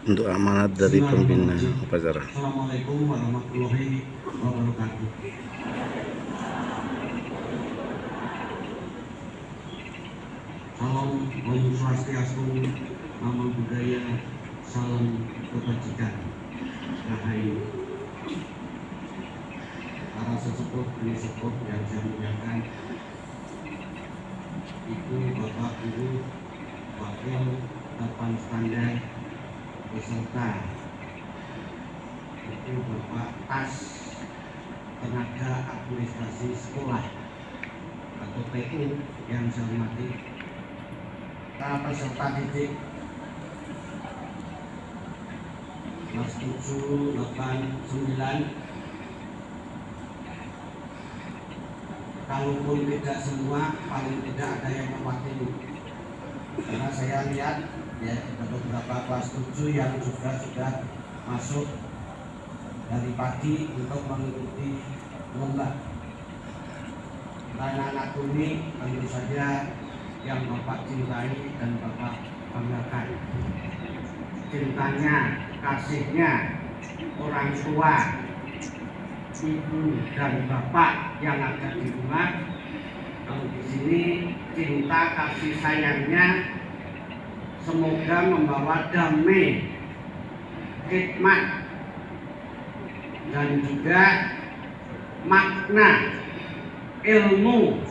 untuk amanat dari pembina upacara. Assalamualaikum warahmatullahi wabarakatuh. Salam Om Swastiastu, Namo Buddhaya, salam kebajikan, rahayu. Para sesepuh, sepuh yang saya muliakan, Ibu, Bapak, Guru, Wakil, Depan Standar, beserta Ibu, Bapak, Tas, tenaga administrasi sekolah atau TU yang saya hormati, para peserta didik kelas 7, 8, 9. Kalaupun tidak semua, paling tidak ada yang mewakili. Karena saya lihat ya ada beberapa kelas 7 yang juga sudah masuk dari pagi untuk mengikuti lomba. Anak-anak ini tentu saja yang Bapak cintai dan Bapak banggakan. Cintanya, kasihnya orang tua, ibu dan bapak yang ada di rumah. Kalau di sini cinta kasih sayangnya semoga membawa damai, hikmat, dan juga makna ilmu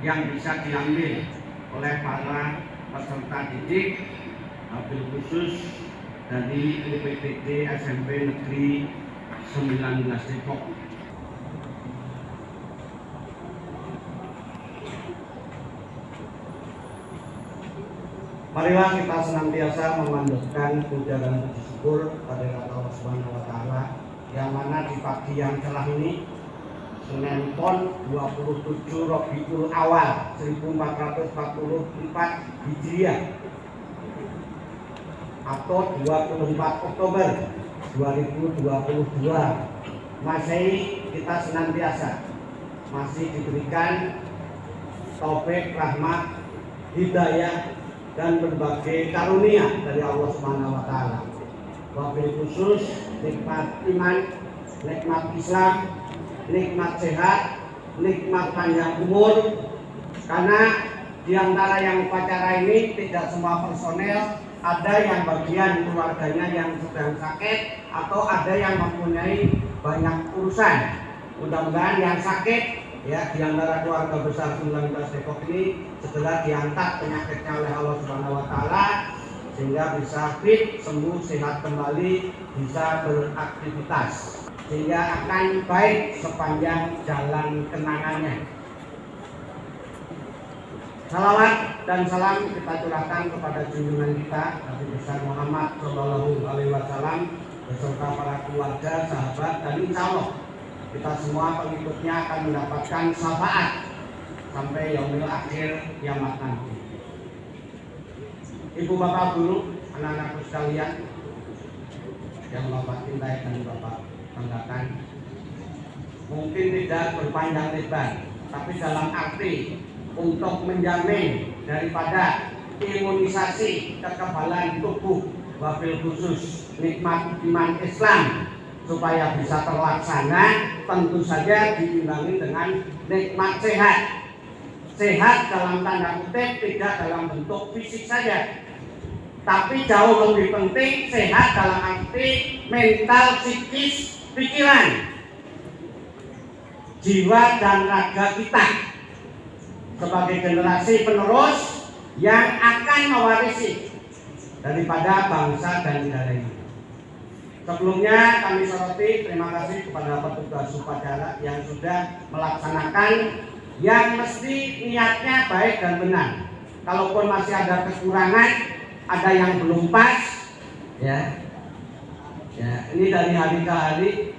yang bisa diambil oleh para peserta didik, wabil khusus dari UPTD SMP Negeri 19 Depok. Marilah kita senantiasa memandangkan puja dan puji syukur pada Allah Subhanahu wa Ta'ala, yang mana di pagi yang cerah ini, Senin Pon 27 Rabiul Awal 1444 Hijriah atau 24 Oktober 2022 Masehi, kita senantiasa masih diberikan taufik, rahmat, hidayah, dan berbagai karunia dari Allah Subhanahu wa Ta'ala. Wabil khusus nikmat iman, nikmat Islam, nikmat sehat, nikmat panjang umur. Karena di antara yang upacara ini tidak semua personel, ada yang bagian keluarganya yang sedang sakit atau ada yang mempunyai banyak urusan. Mudah-mudahan yang sakit ya di antara keluarga besar 19 Depok ini segera diangkat penyakitnya oleh Allah Subhanahu wa Ta'ala sehingga bisa fit, sembuh, sehat kembali, bisa beraktivitas sehingga akan baik sepanjang jalan kenangannya. Salawat dan salam kita curahkan kepada junjungan kita Nabi besar Muhammad Shallallahu Alaihi Wasallam beserta para keluarga, sahabat, dan insya Allah kita semua pengikutnya akan mendapatkan syafaat sampai yaumil akhir kiamat nanti. Ibu, bapak, guru, anak-anakku sekalian yang Bapak cintai dan Bapak banggakan, mungkin tidak berpanjang lebar, tapi dalam arti untuk menjamin daripada imunisasi kekebalan tubuh, wabil khusus nikmat iman Islam supaya bisa terlaksana, tentu saja diimbangi dengan nikmat sehat. Sehat dalam tanda kutip tidak dalam bentuk fisik saja, tapi jauh lebih penting sehat dalam arti mental, psikis, pikiran, jiwa dan raga kita sebagai generasi penerus yang akan mewarisi daripada bangsa dan negara ini. Sebelumnya kami soroti terima kasih kepada petugas upacara yang sudah melaksanakan yang mesti niatnya baik dan benar. Kalaupun masih ada kekurangan, ada yang belum pas, ya ini dari hari ke hari,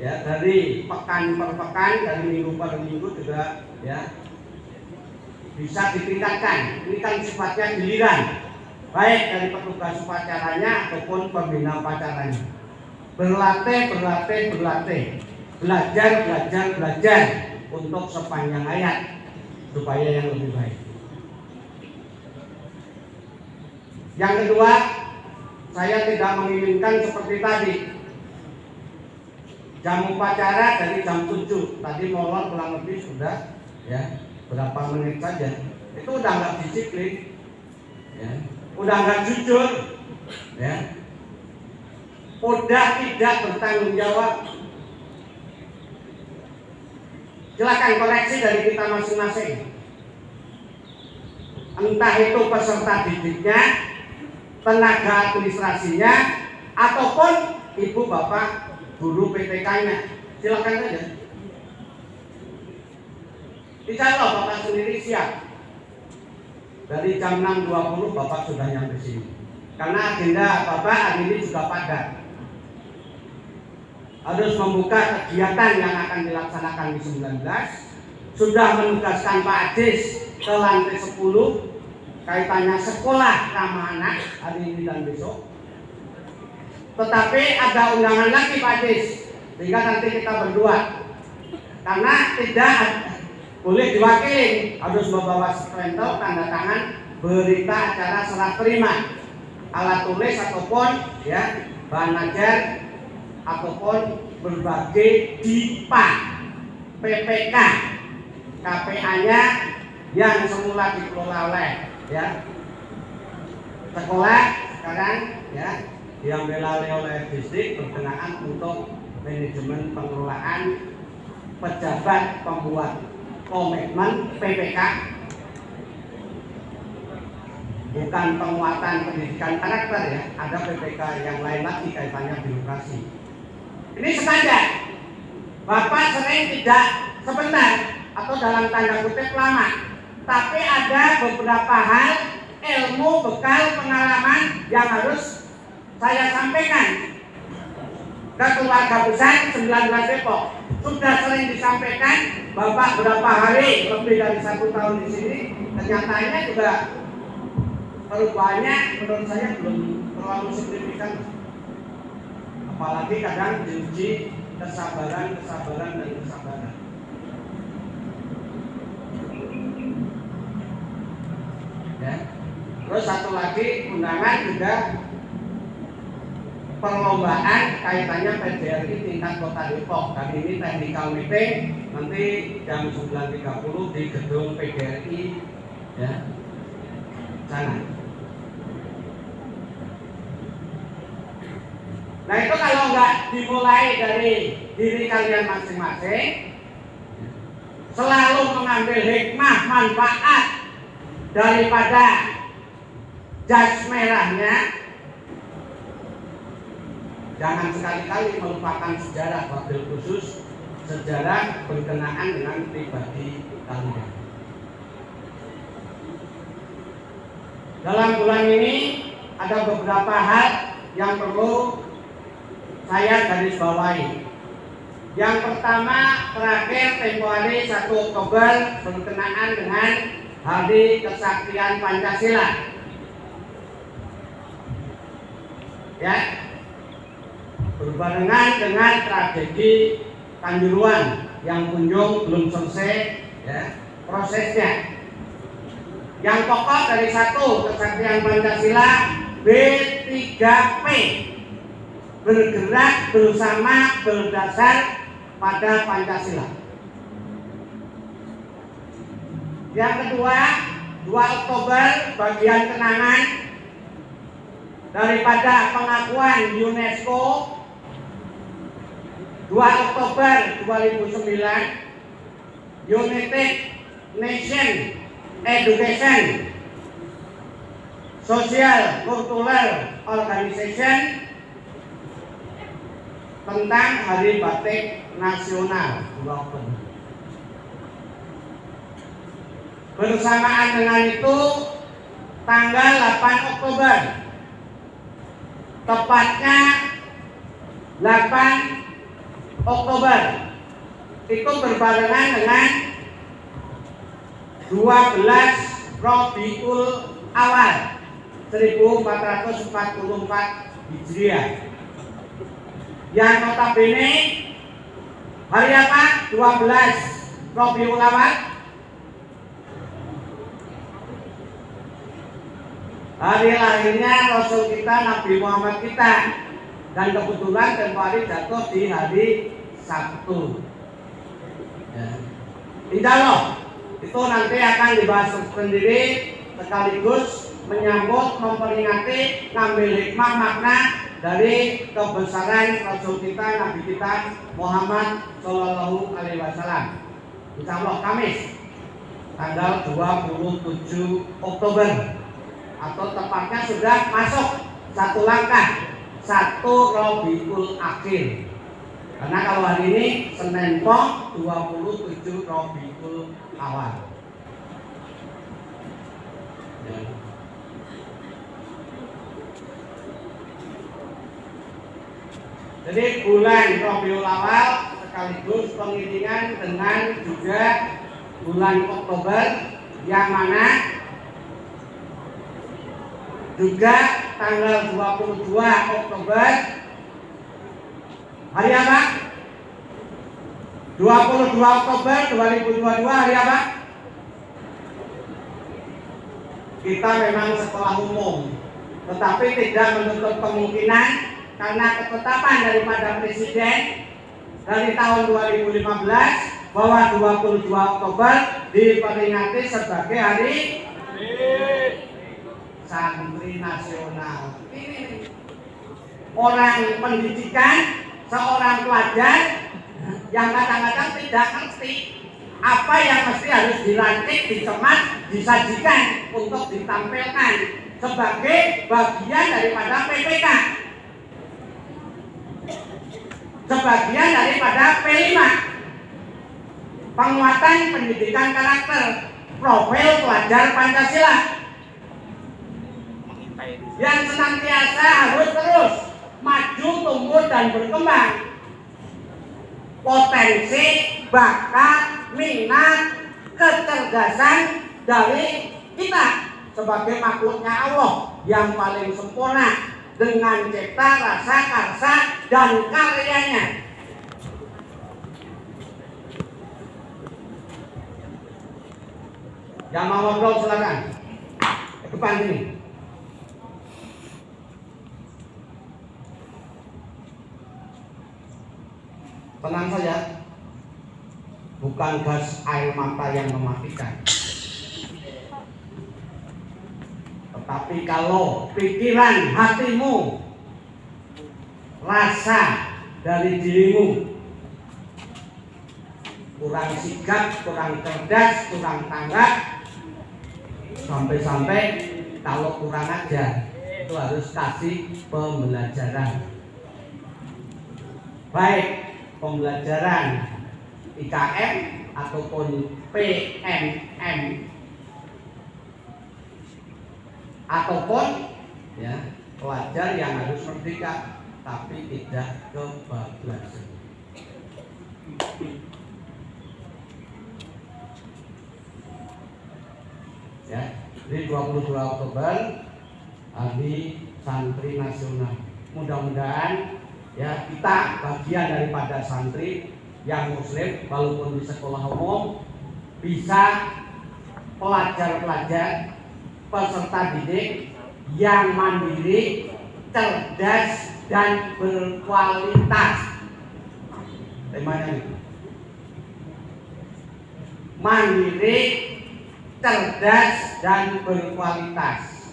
ya dari pekan per pekan, dari minggu per minggu juga ya bisa ditingkatkan. Ini kan sifatnya giliran, baik dari petugas upacaranya ataupun pembina upacaranya. Berlatih, belajar untuk sepanjang hayat supaya yang lebih baik. Yang kedua, saya tidak menginginkan seperti tadi. Jam upacara dari jam 7, tadi molor kurang lebih sudah ya berapa menit saja. Itu udah nggak disiplin, ya. Udah nggak jujur, ya. Udah tidak bertanggung jawab. Silakan koreksi dari kita masing-masing. Entah itu peserta didiknya, tenaga administrasinya, ataupun ibu bapak guru PPK-nya. Silakan saja. Insya Allah bapak sendiri siap. Dari jam 6.20 bapak sudah nyampe sini. Karena agenda bapak hari ini juga padat. Harus membuka kegiatan yang akan dilaksanakan di 19. Sudah menugaskan Pak Adis ke lantai 10 kaitannya sekolah ramah anak hari ini dan besok. Tetapi ada undangan lagi Pak Adis, sehingga nanti kita berdua. Karena tidak boleh diwakili, harus membawa sprentel tanda tangan berita acara serah terima, alat tulis ataupun ya bahan ajar ataupun berbagai DIPA, PPK, KPA-nya yang semula dikelola oleh ya sekolah, sekarang ya diambil alih oleh distrik berkenaan untuk manajemen pengelolaan pejabat pembuat komitmen PPK, bukan penguatan pendidikan karakter ya, ada PPK yang lain lagi kaitannya birokrasi. Ini sengaja Bapak sering tidak sebentar atau dalam tanda kutip lama, tapi ada beberapa hal ilmu bekal pengalaman yang harus saya sampaikan ke keluarga besar 19 Depok. Sudah sering disampaikan Bapak berapa hari, lebih dari 1 tahun di sini, kenyataannya juga perubahannya menurut saya belum terlalu signifikan. Apalagi kadang diuji kesabaran dan kesabaran. Ya. Terus satu lagi undangan juga perlombaan kaitannya PDRI tingkat Kota Depok. Kali ini technical meeting nanti jam 9.30 di gedung PDRI ya sana. Nah itu kalau nggak dimulai dari diri kalian masing-masing, selalu mengambil hikmah manfaat daripada jas merahnya, jangan sekali-kali melupakan sejarah, wabil khusus sejarah berkenaan dengan pribadi kalian. Dalam bulan ini ada beberapa hal yang perlu saya garis bawahi. Yang pertama, terakhir tempo hari 1 Oktober berkenaan dengan Hari Kesaktian Pancasila. Ya, berbarengan dengan tragedi Kanjuruhan yang kunjung belum selesai ya prosesnya. Yang pokok dari 1 Kesaktian Pancasila, B3P, bergerak bersama berdasar pada Pancasila. Yang kedua, 2 Oktober bagian kenangan daripada pengakuan UNESCO. 2 Oktober 2009, United Nations Education Social Cultural Organization tentang Hari Batik Nasional 2 Oktober. Bersamaan dengan itu, tanggal 8 Oktober, tepatnya 8 Oktober, itu berbarengan dengan 12 Rabiul Awal 1444 Hijriah. Yang notabene hari apa? 12 Rabiul Awal. hari lahirnya Rasul kita, Nabi Muhammad kita, dan kebetulan tempo hari jatuh di hari Sabtu. Ya. Insya Allah itu nanti akan dibahas sendiri sekaligus menyambut, memperingati, ngambil hikmah makna dari kebesaran Rasul kita, Nabi kita Muhammad Shallallahu Alaihi Wasallam. Insya Allah Kamis tanggal 27 Oktober atau tepatnya sudah masuk satu langkah, 1 Rabiul Akhir. Karena kalau hari ini Senin Pon 27 Rabiul Awal. Ya. Jadi bulan Rabiul Awal sekaligus pengiringan dengan juga bulan Oktober, yang mana juga tanggal 22 Oktober hari apa? 22 Oktober 2022 hari apa? Kita memang sekolah umum, tetapi tidak menutup kemungkinan karena ketetapan daripada Presiden dari tahun 2015 bahwa 22 Oktober diperingati sebagai hari Santri Nasional. Ini orang pendidikan, seorang pelajar yang kadang-kadang tidak ngerti apa yang mesti harus dilantik, dicemat, disajikan untuk ditampilkan sebagai bagian daripada PPK, sebagian daripada P5, penguatan pendidikan karakter, profil pelajar Pancasila, yang senantiasa harus terus maju, tumbuh, dan berkembang. Potensi, bakat, minat, kecerdasan dari kita sebagai makhluknya Allah yang paling sempurna dengan cipta, rasa, karsa, dan karyanya. Yang mau ngobrol silakan ke depan sini. Tenang saja, bukan gas air mata yang mematikan. Tetapi kalau pikiran hatimu, rasa dari dirimu kurang sigap, kurang cerdas, kurang tanggap, sampai-sampai kalau kurang ajar itu harus kasih pembelajaran. Baik pembelajaran IKM ataupun PMM ataupun ya pelajar yang harus merdeka tapi tidak kebablasan. Ya, jadi 22 Oktober hari Santri Nasional. Mudah-mudahan ya kita bagian daripada santri yang muslim walaupun di sekolah umum bisa pelajar-pelajar peserta didik yang mandiri, cerdas, dan berkualitas. Temanya itu mandiri, cerdas, dan berkualitas.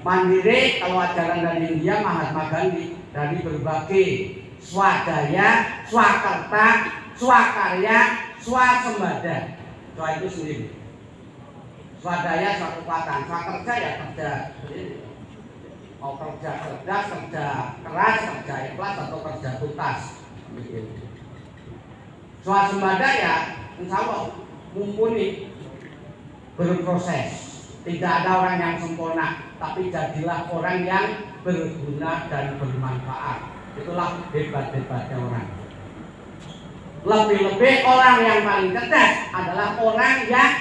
Mandiri kalau ajaran dari India Mahatma Gandhi, dari berbagai swadaya, swakarta, swakarya, swasembada. Swa itu sendiri. Swadaya swakekuatan, swakerja ya kerja. Mau kerja cerdas, kerja keras, kerja ikhlas, atau kerja tuntas. Swasembada ya insya Allah mumpuni, berproses. Tidak ada orang yang sempurna, tapi jadilah orang yang berguna dan bermanfaat. Itulah hebat-hebatnya orang. Lebih-lebih orang yang paling cerdas adalah orang yang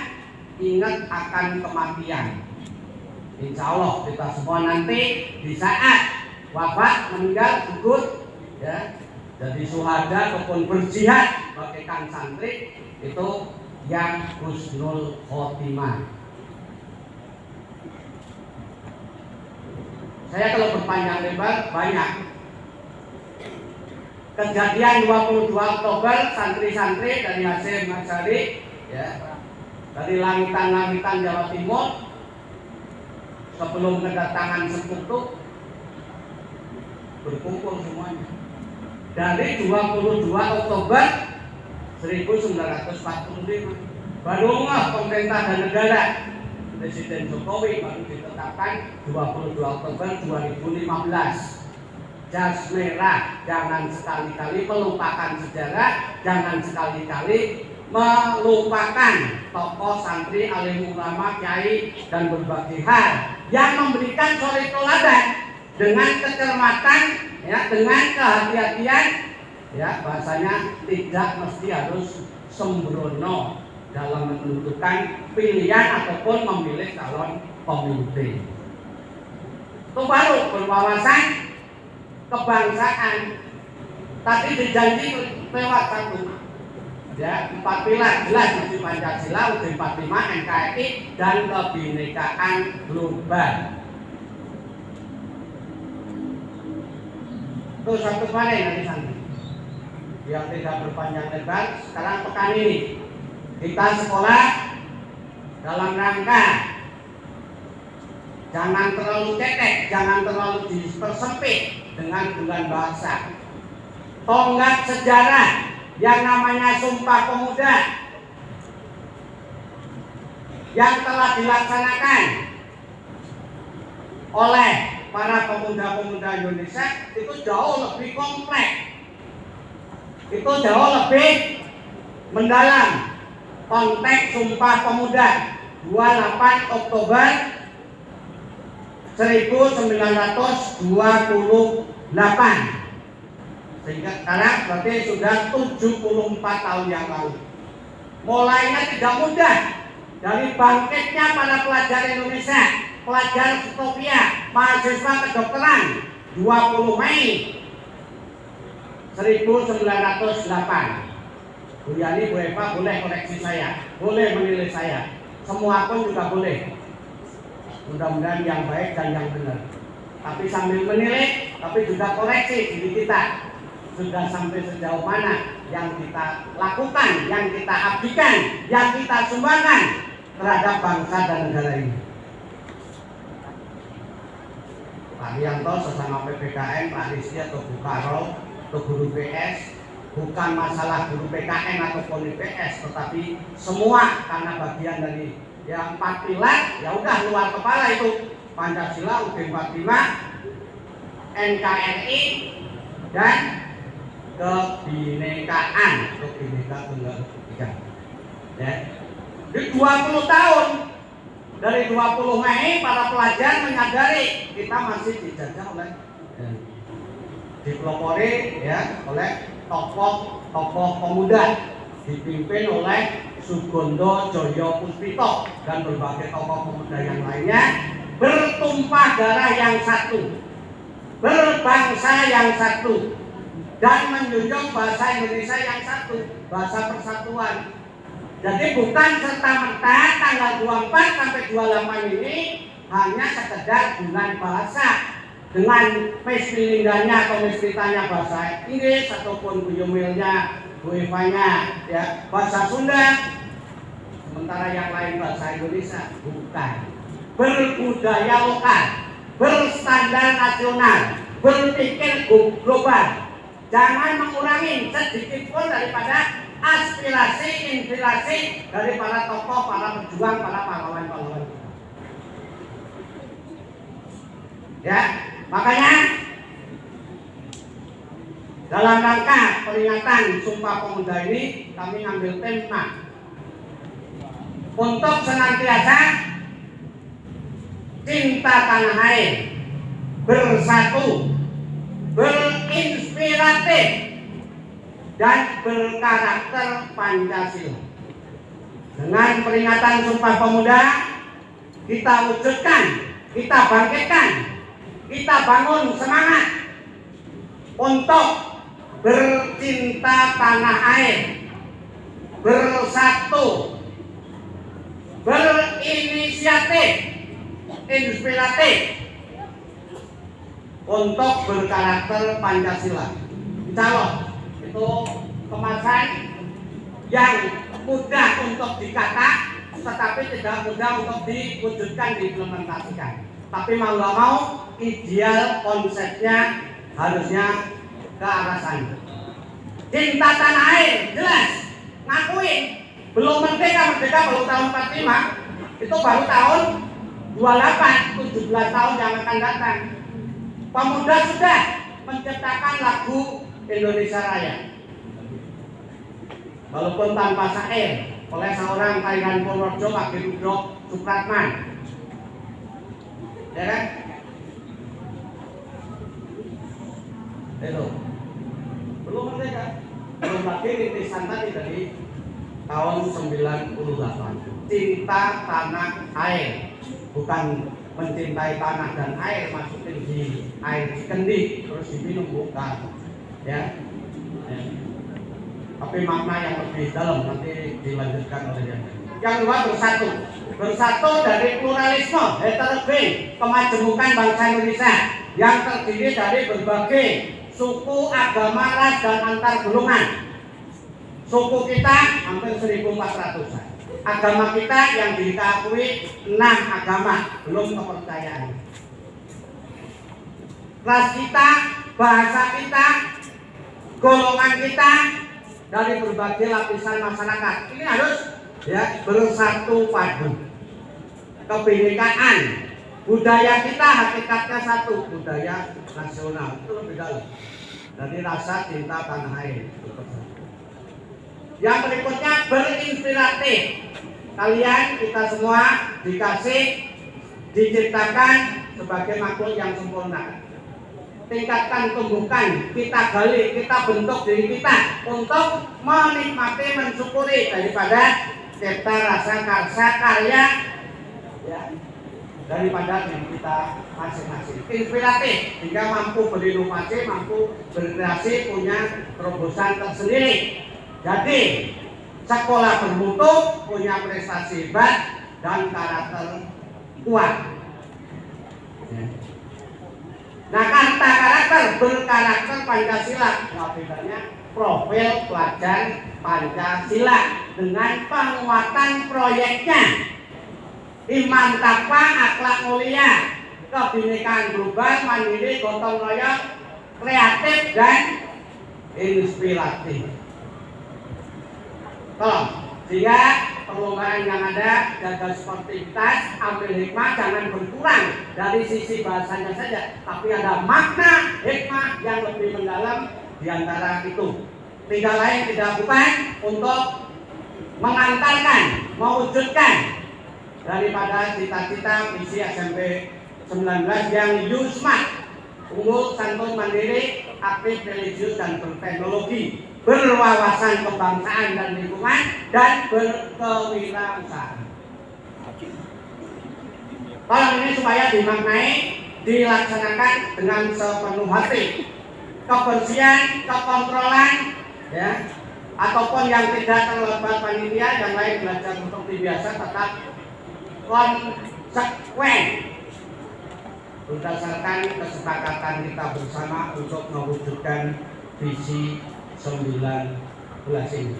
ingat akan kematian. Insya Allah kita semua nanti di saat wafat, meninggal, gugur, ya, jadi syuhada ataupun berjihad bagaikan santri itu yang husnul khotimah. Saya kalau berpanjang lebar banyak. Kejadian 22 Oktober, santri-santri dari Hasyim Asy'ari, ya, dari langitan-langitan Jawa Timur, sebelum kedatangan sekutu, berkumpul semuanya. Dari 22 Oktober 1945, barulah pemerintah dan negara Presiden Jokowi baru ditetapkan 22 Oktober 2015. Jas merah, jangan sekali-kali melupakan sejarah, jangan sekali-kali melupakan tokoh santri, alim ulama, kiai dan berbagai hal yang memberikan suri teladan dengan kecermatan, ya, dengan kehati-hatian, ya, bahasanya tidak mesti harus sembrono dalam menentukan pilihan ataupun memilih calon pemimpin. Itu baru berwawasan kebangsaan. Tadi dijanji lewat satu, ya, 4 pilar jelas di Pancasila, UUD 45, NKRI dan kebinekaan global. Itu satu paling nanti santri yang tidak berpanjang lebar. Sekarang pekan ini kita sekolah dalam rangka jangan terlalu cetek, jangan terlalu dipersempit dengan bulan bahasa. Tonggak sejarah yang namanya Sumpah Pemuda yang telah dilaksanakan oleh para pemuda-pemuda Indonesia itu jauh lebih kompleks, itu jauh lebih mendalam. Konteks Sumpah Pemuda 28 Oktober 1928, sehingga sekarang berarti sudah 74 tahun yang lalu. Mulainya tidak mudah, dari bangkitnya para pelajar Indonesia, pelajar Utopia, mahasiswa kedokteran 20 Mei 1908. Bu Yani, Bu Eva boleh koreksi saya, boleh menilai saya, semua pun juga boleh. Mudah-mudahan yang baik dan yang benar. Tapi sambil menilai, tapi juga koreksi diri kita. Sudah sampai sejauh mana yang kita lakukan, yang kita abdikan, yang kita sumbangkan terhadap bangsa dan negara ini. Pak Rianto sesama PPKN, Pak Rizky atau Bu Karol atau guru PS, bukan masalah guru PKN ataupun IPS, tetapi semua karena bagian dari yang 4 pilar, ya udah luar kepala itu Pancasila, UUD 45, NKRI dan kebinekaan, tunggal ika. Ya. Di 20 tahun dari 20 Mei para pelajar menyadari kita masih dijajah oleh dipelopori, ya, oleh tokoh pemuda dipimpin oleh Sugondo Joyo Puspito dan berbagai tokoh pemuda yang lainnya, bertumpah darah yang satu, berbangsa yang satu, dan menjunjung bahasa Indonesia yang satu, bahasa persatuan. Jadi bukan serta-merta tanggal 24 sampai 28 ini hanya sekedar bulan bahasa dengan misbilinggannya atau misbitanya bahasa Inggris ataupun Bu Yumilnya, Bu Evanya, ya, bahasa Sunda, sementara yang lain bahasa Indonesia. Bukan. Berbudaya lokal, berstandar nasional, berpikir global. Jangan mengurangi sedikit pun daripada aspirasi, inspirasi dari para tokoh, para pejuang, para pahlawan-pahlawan. Ya, makanya dalam rangka peringatan Sumpah Pemuda ini kami ambil tema untuk senantiasa cinta tanah air, bersatu, berinspiratif dan berkarakter Pancasila. Dengan peringatan Sumpah Pemuda kita wujudkan, kita bangkitkan, kita bangun semangat untuk bercinta tanah air, bersatu, berinisiatif, inspiratif, untuk berkarakter Pancasila. Insya Allah itu kemasan yang mudah untuk dikata, tetapi tidak mudah untuk diwujudkan, diimplementasikan. Tapi mau nggak mau, ideal konsepnya harusnya ke arah sana. Cinta tanah air, jelas, ngakuin. Belum merdeka baru tahun 45, itu baru tahun 28, 17 tahun yang akan datang. Pemuda sudah menciptakan lagu Indonesia Raya, walaupun tanpa syair, oleh seorang Kairan Purworejo, Pak Rudolf Supratman, ya kan? Itu belum merdeka, belum lagi rintisan tadi dari tahun 98. Cinta tanah air, bukan mencintai tanah dan air masukin di air dikendi terus diminum, bukan, ya. Tapi makna yang lebih dalam nanti dilanjutkan oleh yang lain. Yang kedua, bersatu dari pluralisme heterogen kemajemukan bangsa Indonesia yang terdiri dari berbagai suku, agama, ras, dan antar golongan. Suku kita hampir 1.400-an. Agama kita yang diakui 6 agama, belum kepercayaan. Ras kita, bahasa kita, golongan kita dari berbagai lapisan masyarakat. Ini harus ya bersatu padu. Kebinekaan budaya kita hakikatnya satu, budaya nasional itu lebih dalam dari rasa cinta tanah air. Yang berikutnya berinspiratif. Kalian kita semua diciptakan sebagai makhluk yang sempurna. Tingkatkan, tumbuhkan, kita gali, kita bentuk diri kita untuk menikmati, mensyukuri daripada cipta rasa karsa karya ya, daripada diri kita masing-masing. Inspiratif hingga mampu berinovasi, mampu berkreasi, punya terobosan tersendiri. Jadi sekolah bermutu, punya prestasi hebat dan karakter kuat. Nah, kata karakter berkarakter Pancasila. Nah, bedanya profil pelajar Pancasila dengan penguatan proyeknya. Iman takwa, akhlak mulia, kebinekaan global, mandiri, gotong royong, kreatif dan inspiratif. Sehingga perlombaan yang ada, jaga sportivitas, ambil hikmah, jangan berkurang dari sisi bahasanya saja, tapi ada makna hikmah yang lebih mendalam di antara itu. Tidak lain tidak bukan untuk mengantarkan, mewujudkan daripada cita-cita misi SMP 19 yang Yusma, unggul, santun, mandiri, aktif, religius, dan berteknologi, berwawasan kebangsaan dan lingkungan, dan berkewirausahaan. Tolong ini supaya dimaknai, dilaksanakan dengan sepenuh hati. Kebersihan, kekontrolan, ya, ataupun yang tidak terlibat panitia, yang lain belajar untuk biasa tetap konsekuen berdasarkan kesepakatan kita bersama untuk mewujudkan visi 19 ini.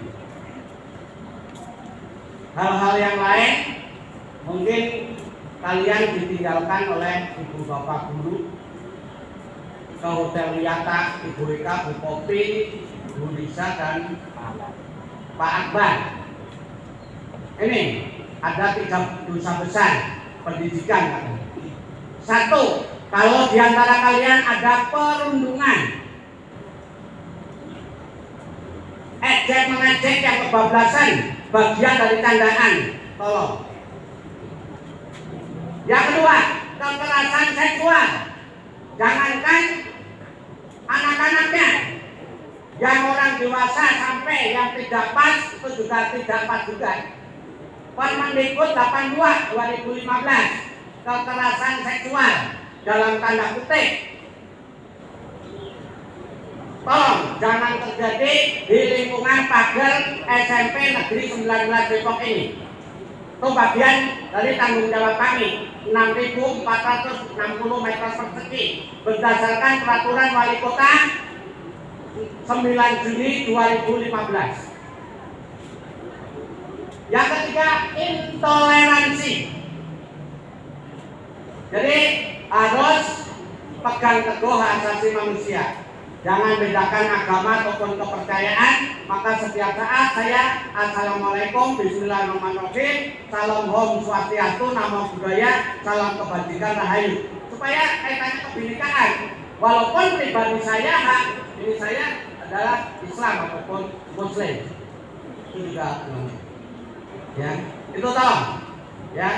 Hal-hal yang lain mungkin kalian ditinggalkan oleh ibu bapak guru ke Hotel Wiyata, Ibu Eka, Bu Popi, Bu Lisa, dan Pak Akbar. Ini ada 3 dosa besar pendidikan. 1, kalau diantara kalian ada perundungan, ejek mengejek yang kebablasan, bagian dari candaan, tolong. Yang kedua, kekerasan seksual. Jangankan anak-anaknya, yang orang dewasa sampai yang tidak pas itu juga tidak pas juga. Permendikbud 82 2015, kekerasan seksual dalam tanda kutip. Tolong jangan terjadi di lingkungan pagar SMP Negeri 19 Depok ini. Itu bagian dari tanggung jawab kami. 6.460 meter persegi berdasarkan peraturan wali kota 9 Juni 2015. Yang ketiga, intoleransi. Jadi harus pegang teguh hak asasi manusia. Jangan bedakan agama ataupun kepercayaan. Maka setiap saat saya assalamualaikum, bismillahirrahmanirrahim, salam hom swastiastu, namo buddhaya, salam kebajikan rahayu. Supaya kaitannya kebinekaan. Walaupun pribadi saya ini saya adalah Islam ataupun Muslim. Itu juga ya, itu tolong ya.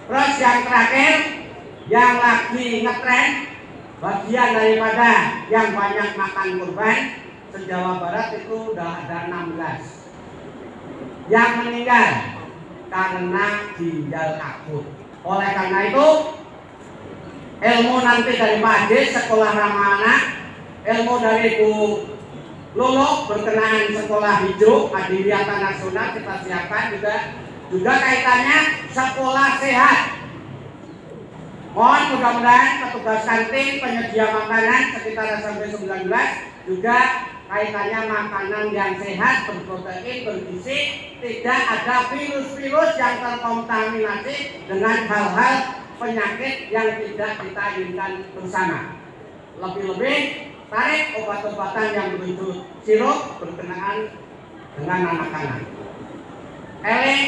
Terus yang terakhir, yang lagi ngetren, bagian daripada yang banyak makan kurban se-Jawa Barat itu udah ada 16 yang meninggal karena ginjal akut. Oleh karena itu, ilmu nanti dari Pak Ade, sekolah ramah anak, ilmu dari Bu Lolo berkenaan sekolah hijau, Adiwiyata Nasional kita siapkan juga kaitannya sekolah sehat. Mohon mudah-mudahan petugas kantin, penyedia makanan sekitar SMP 19 juga kaitannya makanan yang sehat, berprotein, bergizi, tidak ada virus-virus yang terkontaminasi dengan hal-hal penyakit yang tidak kita inginkan bersama. Lebih-lebih tarik obat-obatan yang begitu sirup berkenaan dengan anak-anak. Eling,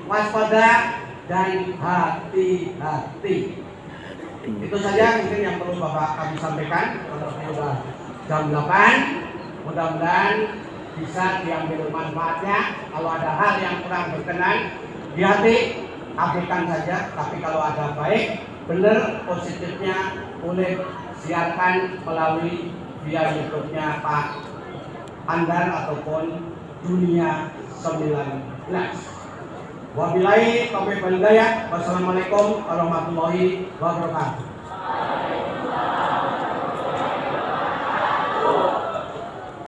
waspada, dan hati-hati. Itu saja mungkin yang perlu Bapak kami sampaikan. Kalau sudah jam 8, mudah-mudahan bisa diambil manfaatnya. Kalau ada hal yang kurang berkenan di hati, abaikan saja. Tapi kalau ada baik, benar, positifnya, boleh siarkan melalui via YouTube-nya Pak Andar ataupun Dunia 19. Wabillahi taufiq wal hidayah. Wassalamualaikum warahmatullahi wabarakatuh.